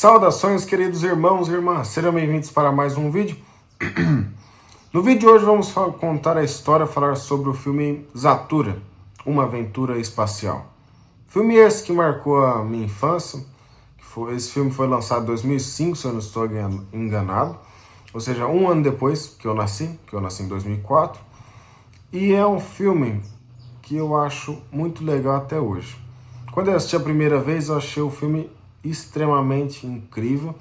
Saudações, queridos irmãos e irmãs, sejam bem-vindos para mais um vídeo. No vídeo de hoje vamos contar a história, falar sobre o filme Zathura, uma aventura espacial. Filme esse que marcou a minha infância. Esse filme foi lançado em 2005, se eu não estou enganado, ou seja, um ano depois que eu nasci em 2004. E é um filme que eu acho muito legal até hoje. Quando eu assisti a primeira vez, eu achei o filme extremamente incrível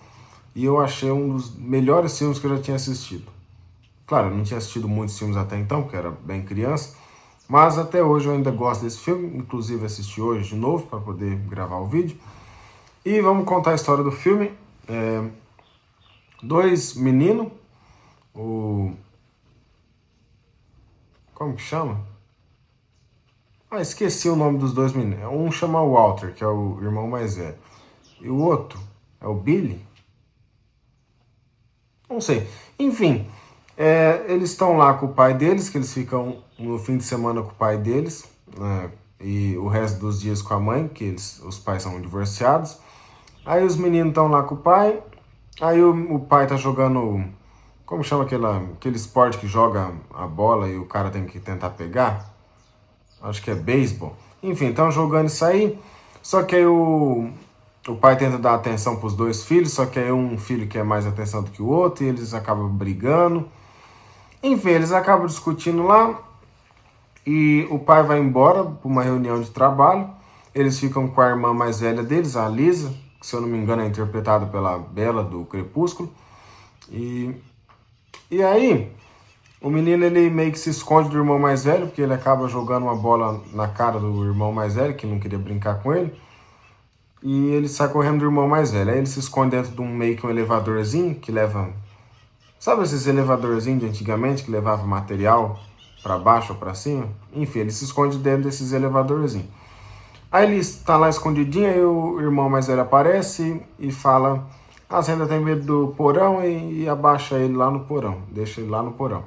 e eu achei um dos melhores filmes que eu já tinha assistido. Claro, eu não tinha assistido muitos filmes até então, porque eu era bem criança, mas até hoje eu ainda gosto desse filme, inclusive assisti hoje de novo para poder gravar o vídeo. E vamos contar a história do filme. Dois meninos, como que chama? Esqueci o nome dos dois meninos. Um chama Walter, que é o irmão mais velho. E o outro é o Billy? Não sei. Enfim, eles estão lá com o pai deles, que eles ficam no fim de semana com o pai deles, né, e o resto dos dias com a mãe, que os pais são divorciados. Aí os meninos estão lá com o pai, aí o pai tá jogando, como chama aquele esporte que joga a bola e o cara tem que tentar pegar? Acho que é beisebol. Enfim, estão jogando isso aí, só que aí o pai tenta dar atenção para os dois filhos, só que aí um filho quer mais atenção do que o outro e eles acabam brigando. Enfim, eles acabam discutindo lá e o pai vai embora para uma reunião de trabalho. Eles ficam com a irmã mais velha deles, a Lisa, que se eu não me engano é interpretada pela Bella do Crepúsculo. E aí o menino ele meio que se esconde do irmão mais velho, porque ele acaba jogando uma bola na cara do irmão mais velho, que não queria brincar com ele. E ele sai correndo do irmão mais velho. Aí ele se esconde dentro de meio que um elevadorzinho que leva... Sabe esses elevadorzinhos de antigamente que levava material para baixo ou para cima? Enfim, ele se esconde dentro desses elevadorzinhos. Aí ele está lá escondidinho, aí o irmão mais velho aparece e fala: você ainda tem medo do porão? E abaixa ele lá no porão, deixa ele lá no porão.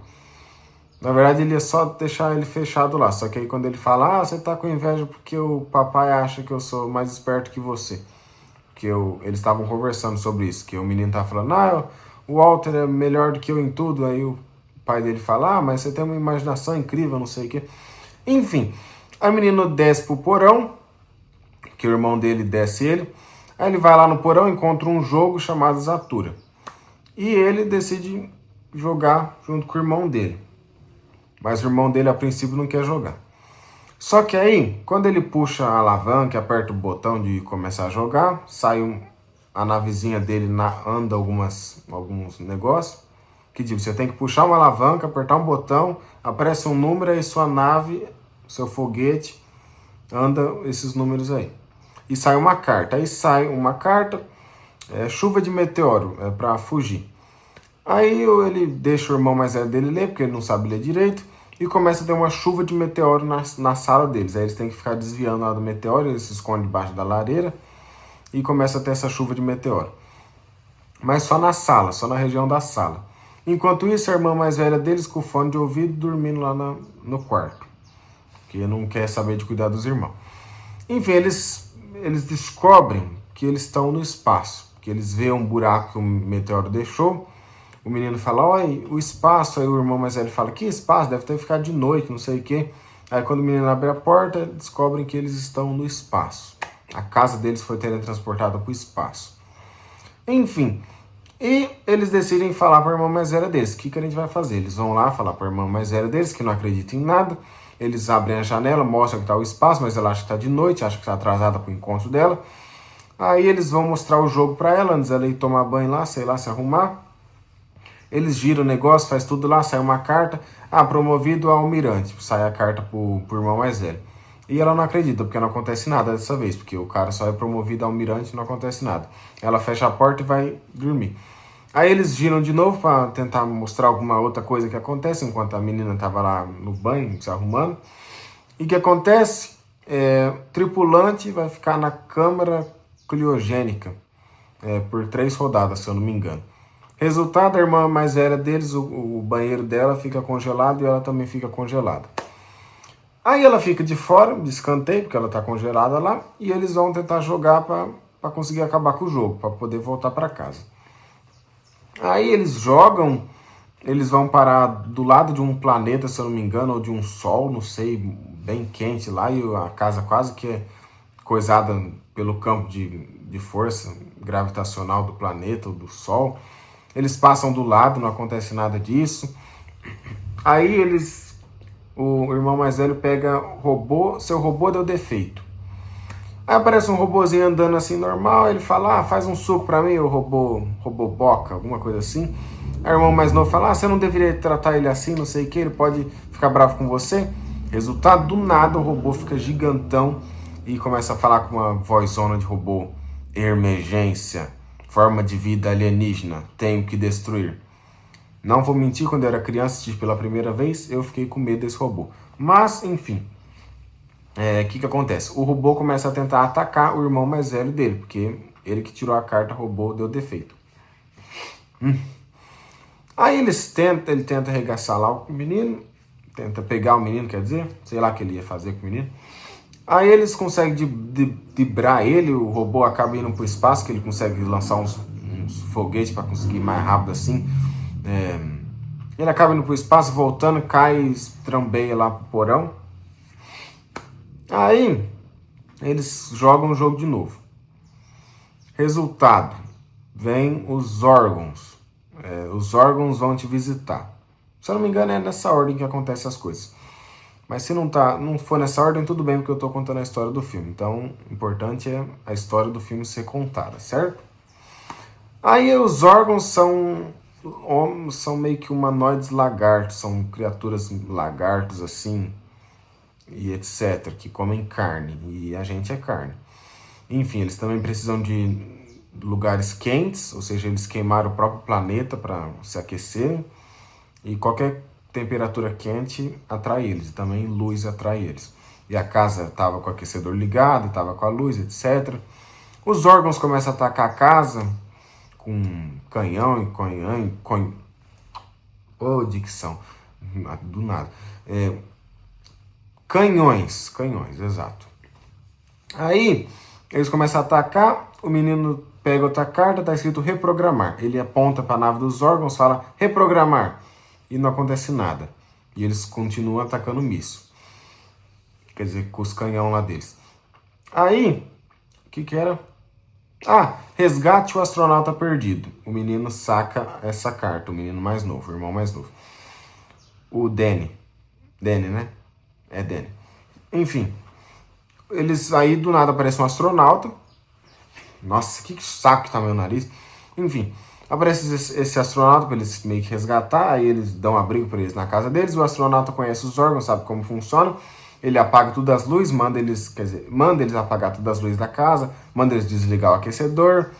Na verdade, ele ia só deixar ele fechado lá. Só que aí quando ele fala, você tá com inveja porque o papai acha que eu sou mais esperto que você. Eles estavam conversando sobre isso. Que o menino tá falando, o Walter é melhor do que eu em tudo. Aí o pai dele fala, mas você tem uma imaginação incrível, não sei o quê. Enfim, aí o menino desce pro porão, que o irmão dele desce ele. Aí ele vai lá no porão e encontra um jogo chamado Zathura. E ele decide jogar junto com o irmão dele. Mas o irmão dele, a princípio, não quer jogar. Só que aí, quando ele puxa a alavanca, aperta o botão de começar a jogar, sai a navezinha dele, anda alguns negócios. Que tipo, você tem que puxar uma alavanca, apertar um botão, aparece um número, aí sua nave, seu foguete, anda esses números aí. E sai uma carta. Aí sai uma carta, chuva de meteoro, para fugir. Aí ele deixa o irmão mais velho dele ler, porque ele não sabe ler direito, e começa a ter uma chuva de meteoro na sala deles. Aí eles têm que ficar desviando lá do meteoro, eles se escondem debaixo da lareira, e começa a ter essa chuva de meteoro. Mas só na sala, só na região da sala. Enquanto isso, a irmã mais velha deles com o fone de ouvido dormindo lá no quarto, porque não quer saber de cuidar dos irmãos. Enfim, eles descobrem que eles estão no espaço, que eles veem um buraco que o meteoro deixou. O menino fala, olha, o espaço. Aí o irmão mais velho fala, que espaço? Deve ter ficado de noite, não sei o quê. Aí quando o menino abre a porta, descobrem que eles estão no espaço. A casa deles foi teletransportada para o espaço. Enfim, e eles decidem falar para a irmã mais velha deles. O que a gente vai fazer? Eles vão lá falar para a irmã mais velha deles, que não acredita em nada. Eles abrem a janela, mostram que está o espaço, mas ela acha que está de noite, acha que está atrasada para o encontro dela. Aí eles vão mostrar o jogo para ela, antes dela ir tomar banho lá, sei lá, se arrumar. Eles giram o negócio, faz tudo lá, sai uma carta. Promovido a almirante. Sai a carta pro irmão mais velho. E ela não acredita, porque não acontece nada dessa vez. Porque o cara só é promovido a almirante e não acontece nada. Ela fecha a porta e vai dormir. Aí eles giram de novo para tentar mostrar alguma outra coisa que acontece, enquanto a menina tava lá no banho, se arrumando. E o que acontece? Tripulante vai ficar na câmara criogênica por 3 rodadas, se eu não me engano. Resultado, a irmã mais velha deles, o banheiro dela fica congelado e ela também fica congelada. Aí ela fica de fora, de escanteio, porque ela está congelada lá, e eles vão tentar jogar para para conseguir acabar com o jogo, para poder voltar para casa. Aí eles jogam, eles vão parar do lado de um planeta, se eu não me engano, ou de um sol, não sei, bem quente lá, e a casa quase que é coisada pelo campo de força gravitacional do planeta ou do sol. Eles passam do lado, não acontece nada disso. Aí o irmão mais velho pega robô, seu robô deu defeito. Aí aparece um robôzinho andando assim normal, ele fala, faz um suco pra mim, o robô boca, alguma coisa assim. Aí o irmão mais novo fala, você não deveria tratar ele assim, não sei o que, ele pode ficar bravo com você. Resultado, do nada o robô fica gigantão e começa a falar com uma vozona de robô. Emergência, forma de vida alienígena, tenho que destruir. Não vou mentir, quando eu era criança, assisti pela primeira vez, eu fiquei com medo desse robô. Mas, enfim, o que acontece? O robô começa a tentar atacar o irmão mais velho dele, porque ele que tirou a carta, robô, deu defeito. Aí ele tenta arregaçar lá o menino, tenta pegar o menino, quer dizer, sei lá o que ele ia fazer com o menino. Aí eles conseguem dibrar ele, o robô acaba indo pro espaço, que ele consegue lançar uns foguetes para conseguir ir mais rápido assim. Ele acaba indo pro espaço, voltando, cai, estrambeia lá pro porão. Aí eles jogam o jogo de novo. Resultado, vem os órgãos. Os órgãos vão te visitar. Se eu não me engano, é nessa ordem que acontecem as coisas. Mas se não for nessa ordem, tudo bem, porque eu estou contando a história do filme. Então, o importante é a história do filme ser contada, certo? Aí os órgãos são meio que humanoides lagartos, são criaturas lagartos assim, e etc., que comem carne, e a gente é carne. Enfim, eles também precisam de lugares quentes, ou seja, eles queimaram o próprio planeta para se aquecerem, e qualquer temperatura quente atrai eles, e também luz atrai eles. E a casa estava com o aquecedor ligado, estava com a luz, etc. Os órgãos começam a atacar a casa com canhão e Ô, dicção, do nada. Canhões, exato. Aí, eles começam a atacar, o menino pega outra carta, tá escrito reprogramar. Ele aponta para a nave dos órgãos, fala reprogramar. E não acontece nada. E eles continuam atacando o míssil. Quer dizer, com os canhão lá deles. Aí, o que era? Resgate o astronauta perdido. O menino saca essa carta, o menino mais novo, o irmão mais novo. O Danny. Danny, né? É Danny. Enfim, eles aí do nada aparece um astronauta. Nossa, que saco que tá meu nariz. Enfim, aparece esse astronauta para eles meio que resgatar. Aí eles dão abrigo para eles na casa deles. O astronauta conhece os órgãos, sabe como funciona. Ele apaga todas as luzes, manda eles apagar todas as luzes da casa, manda eles desligar o aquecedor.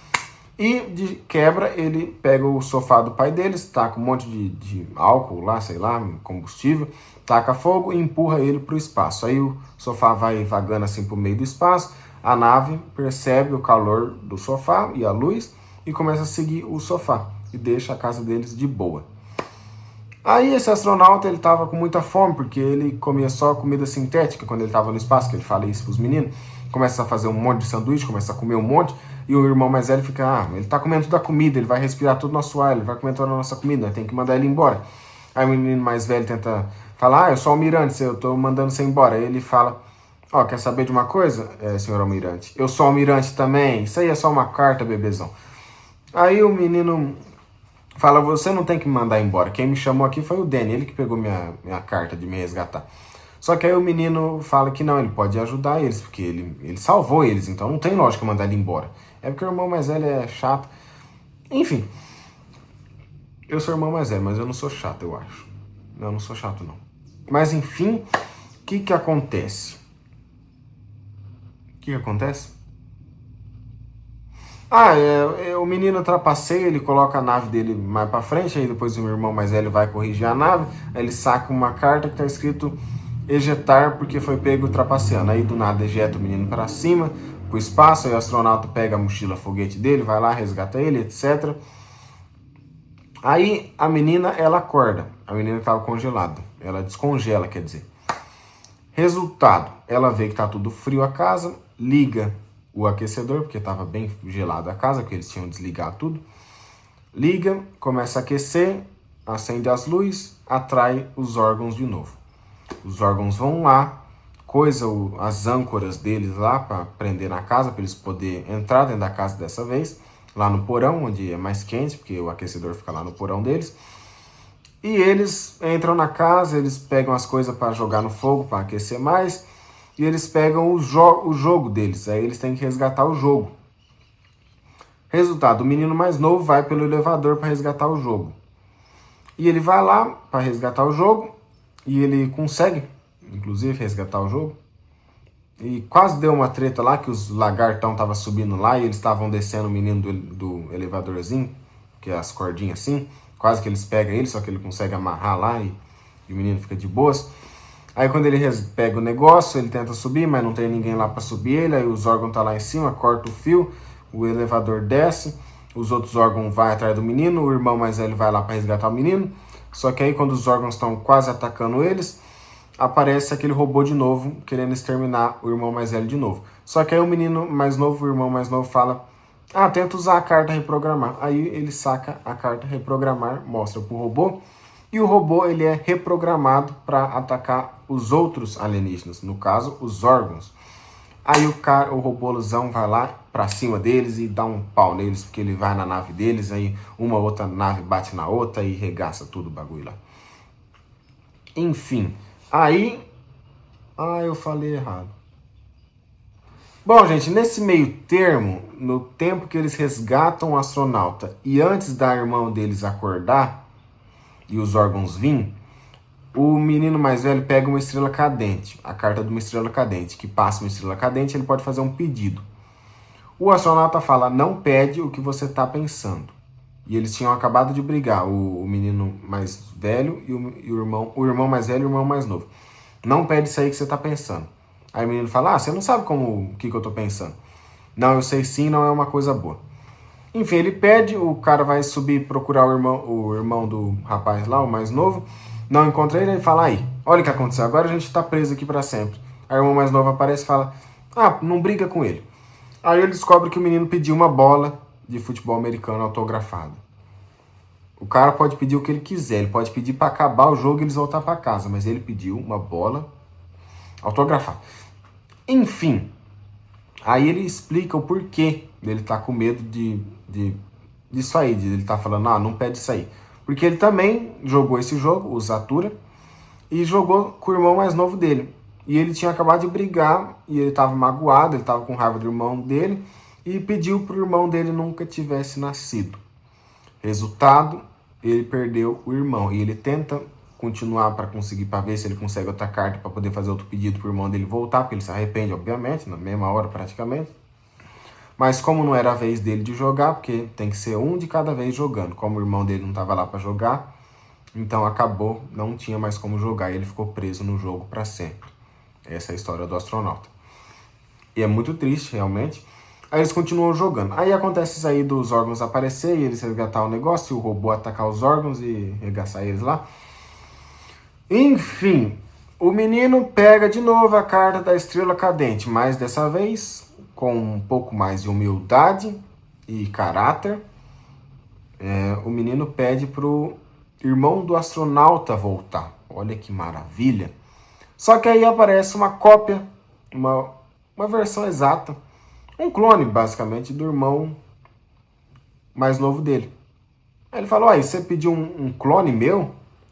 E de quebra, ele pega o sofá do pai deles, taca um monte de álcool lá, sei lá, combustível, taca fogo e empurra ele para o espaço. Aí o sofá vai vagando assim para o meio do espaço, a nave percebe o calor do sofá e a luz e começa a seguir o sofá e deixa a casa deles de boa. Aí esse astronauta, ele tava com muita fome, porque ele comia só comida sintética quando ele tava no espaço, que ele fala isso pros meninos. Começa a fazer um monte de sanduíche, começa a comer um monte, e o irmão mais velho fica, ele tá comendo toda a comida, ele vai respirar todo o nosso ar, ele vai comer toda a nossa comida, tem que mandar ele embora. Aí o menino mais velho tenta falar, eu sou almirante, eu tô mandando você embora. Aí ele fala, quer saber de uma coisa, senhor almirante? Eu sou almirante também, isso aí é só uma carta, bebezão. Aí o menino fala, você não tem que me mandar embora. Quem me chamou aqui foi o Danny, ele que pegou minha carta de me resgatar. Só que aí o menino fala que não, ele pode ajudar eles, porque ele salvou eles, então não tem lógica mandar ele embora. É porque o irmão mais velho é chato. Enfim, eu sou o irmão mais velho, mas eu não sou chato, eu acho. Eu não sou chato, não. Mas enfim, o que acontece? O que acontece? O menino trapaceia, ele coloca a nave dele mais pra frente, aí depois o irmão mais velho vai corrigir a nave, aí ele saca uma carta que tá escrito ejetar porque foi pego trapaceando. Aí do nada ejeta o menino para cima, pro espaço, aí o astronauta pega a mochila foguete dele, vai lá, resgata ele, etc. Aí a menina, ela acorda, a menina estava congelada, ela descongela, quer dizer. Resultado, ela vê que tá tudo frio a casa, liga o aquecedor, porque estava bem gelado a casa, porque eles tinham desligado tudo. Liga, começa a aquecer, acende as luzes, atrai os órgãos de novo. Os órgãos vão lá, as âncoras deles lá para prender na casa, para eles poderem entrar dentro da casa dessa vez, lá no porão, onde é mais quente, porque o aquecedor fica lá no porão deles. E eles entram na casa, eles pegam as coisas para jogar no fogo, para aquecer mais, e eles pegam o jogo deles, aí eles têm que resgatar o jogo. Resultado, o menino mais novo vai pelo elevador para resgatar o jogo. E ele vai lá para resgatar o jogo, e ele consegue, inclusive, resgatar o jogo. E quase deu uma treta lá, que os lagartão estavam subindo lá, e eles estavam descendo o menino do elevadorzinho, que é as cordinhas assim. Quase que eles pegam ele, só que ele consegue amarrar lá e o menino fica de boas. Aí quando ele pega o negócio, ele tenta subir, mas não tem ninguém lá para subir ele. Aí os órgãos tá lá em cima, corta o fio, o elevador desce, os outros órgãos vão atrás do menino, o irmão mais velho vai lá para resgatar o menino. Só que aí quando os órgãos estão quase atacando eles, aparece aquele robô de novo, querendo exterminar o irmão mais velho de novo. Só que aí o menino mais novo, o irmão mais novo fala: tenta usar a carta reprogramar. Aí ele saca a carta reprogramar, mostra pro robô, e o robô ele é reprogramado para atacar os outros alienígenas, no caso, os órgãos. Aí o robôzão vai lá pra cima deles e dá um pau neles, porque ele vai na nave deles, aí uma outra nave bate na outra e regaça tudo o bagulho lá. Enfim, aí... eu falei errado. Bom, gente, nesse meio termo, no tempo que eles resgatam o astronauta e antes da irmã deles acordar e os órgãos virem, o menino mais velho pega uma estrela cadente, a carta de uma estrela cadente, que passa uma estrela cadente, ele pode fazer um pedido. O astronauta fala: não pede o que você está pensando. E eles tinham acabado de brigar, o menino mais velho e o irmão mais velho e o irmão mais novo. Não pede isso aí que você está pensando. Aí o menino fala: você não sabe o que eu tô pensando. Não, eu sei sim, não é uma coisa boa. Enfim, ele pede, o cara vai subir procurar o irmão do rapaz lá, o mais novo. Não encontra ele, ele fala: aí, olha o que aconteceu, agora a gente tá preso aqui para sempre. Aí o irmão mais novo aparece e fala: não briga com ele. Aí ele descobre que o menino pediu uma bola de futebol americano autografada. O cara pode pedir o que ele quiser, ele pode pedir para acabar o jogo e eles voltar para casa, mas ele pediu uma bola autografada. Enfim, aí ele explica o porquê dele tá com medo disso aí, de ele tá falando: não pede isso aí. Porque ele também jogou esse jogo, o Zatura, e jogou com o irmão mais novo dele. E ele tinha acabado de brigar, e ele tava magoado, ele tava com raiva do irmão dele, e pediu pro irmão dele nunca tivesse nascido. Resultado, ele perdeu o irmão, e ele tenta continuar para ver se ele consegue outra carta para poder fazer outro pedido pro irmão dele voltar, porque ele se arrepende, obviamente, na mesma hora praticamente. Mas como não era a vez dele de jogar, porque tem que ser um de cada vez jogando, como o irmão dele não estava lá para jogar, então acabou, não tinha mais como jogar e ele ficou preso no jogo para sempre. Essa é a história do astronauta. E é muito triste, realmente. Aí eles continuam jogando. Aí acontece isso aí dos órgãos aparecer e eles resgatar o negócio, e o robô atacar os órgãos e regaçar eles lá. Enfim, o menino pega de novo a carta da estrela cadente, mas dessa vez com um pouco mais de humildade e caráter. O menino pede pro irmão do astronauta voltar. Olha que maravilha. Só que aí aparece uma cópia, uma versão exata, um clone, basicamente, do irmão mais novo dele. Aí ele fala: você pediu um clone meu?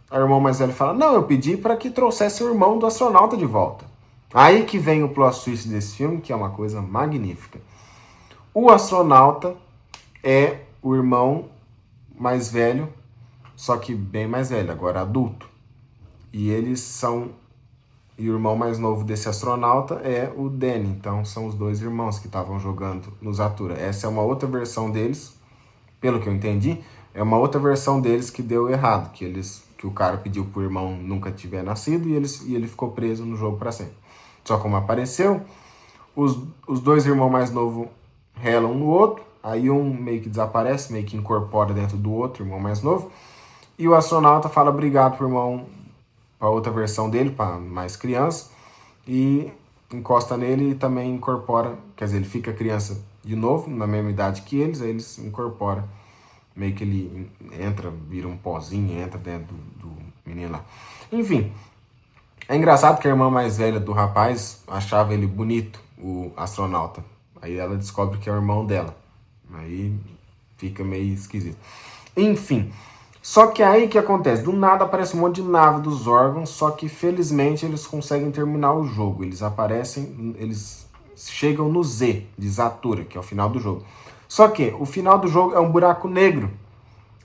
Aí o irmão mais velho fala: não, eu pedi para que trouxesse o irmão do astronauta de volta. Aí que vem o plot twist desse filme, que é uma coisa magnífica. O astronauta é o irmão mais velho, só que bem mais velho, agora adulto. E eles são... E o irmão mais novo desse astronauta é o Danny. Então são os dois irmãos que estavam jogando no Zatura. Essa é uma outra versão deles, pelo que eu entendi, é uma outra versão deles que deu errado, que o cara pediu pro irmão nunca tiver nascido e ele ficou preso no jogo para sempre. Só como apareceu, os dois irmãos mais novos relam no outro, aí um meio que desaparece, meio que incorpora dentro do outro irmão mais novo, e o astronauta fala obrigado pro irmão, para outra versão dele, para mais criança, e encosta nele e também incorpora, quer dizer, ele fica criança de novo, na mesma idade que eles, aí eles incorporam, meio que ele entra, vira um pozinho, entra dentro do menino lá. Enfim, é engraçado que a irmã mais velha do rapaz achava ele bonito, o astronauta. Aí ela descobre que é o irmão dela. Aí fica meio esquisito. Enfim, só que aí o que acontece? Do nada aparece um monte de nave dos órgãos, só que felizmente eles conseguem terminar o jogo. Eles aparecem, eles chegam no Z, de Zatura, que é o final do jogo. Só que o final do jogo é um buraco negro.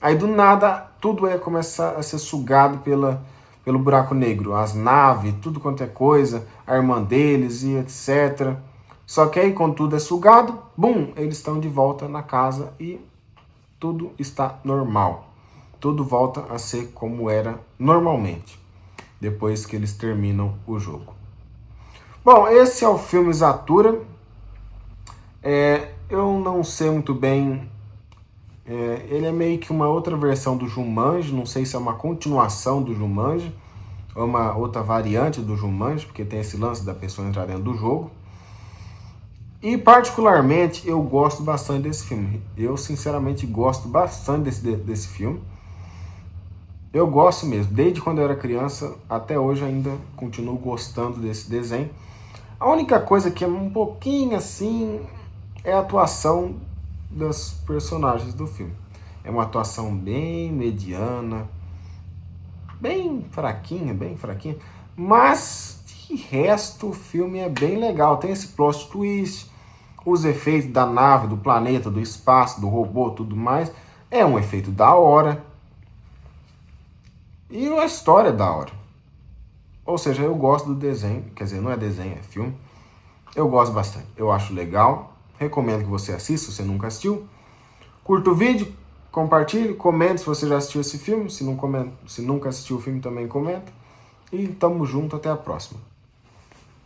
Aí do nada tudo começa a ser sugado pelo buraco negro. As naves, tudo quanto é coisa, a irmã deles e etc. Só que aí quando tudo é sugado, bum, eles estão de volta na casa e tudo está normal. Tudo volta a ser como era normalmente, depois que eles terminam o jogo. Bom, esse é o filme Zatura. Eu não sei muito bem. Ele é meio que uma outra versão do Jumanji. Não sei se é uma continuação do Jumanji ou uma outra variante do Jumanji, porque tem esse lance da pessoa entrar dentro do jogo. E particularmente eu gosto bastante desse filme. Eu sinceramente gosto bastante desse filme. Eu gosto mesmo. Desde quando eu era criança até hoje ainda continuo gostando desse desenho. A única coisa que é um pouquinho assim é a atuação dos personagens do filme. É uma atuação bem mediana, bem fraquinha, mas de resto o filme é bem legal. Tem esse plot twist, os efeitos da nave, do planeta, do espaço, do robô, tudo mais. É um efeito da hora. E a história é da hora. Ou seja, eu gosto do desenho, quer dizer, não é desenho, é filme. Eu gosto bastante, eu acho legal. Recomendo que você assista, se você nunca assistiu. Curta o vídeo, compartilhe, comente se você já assistiu esse filme. Se nunca assistiu o filme, também comenta. E tamo junto, até a próxima.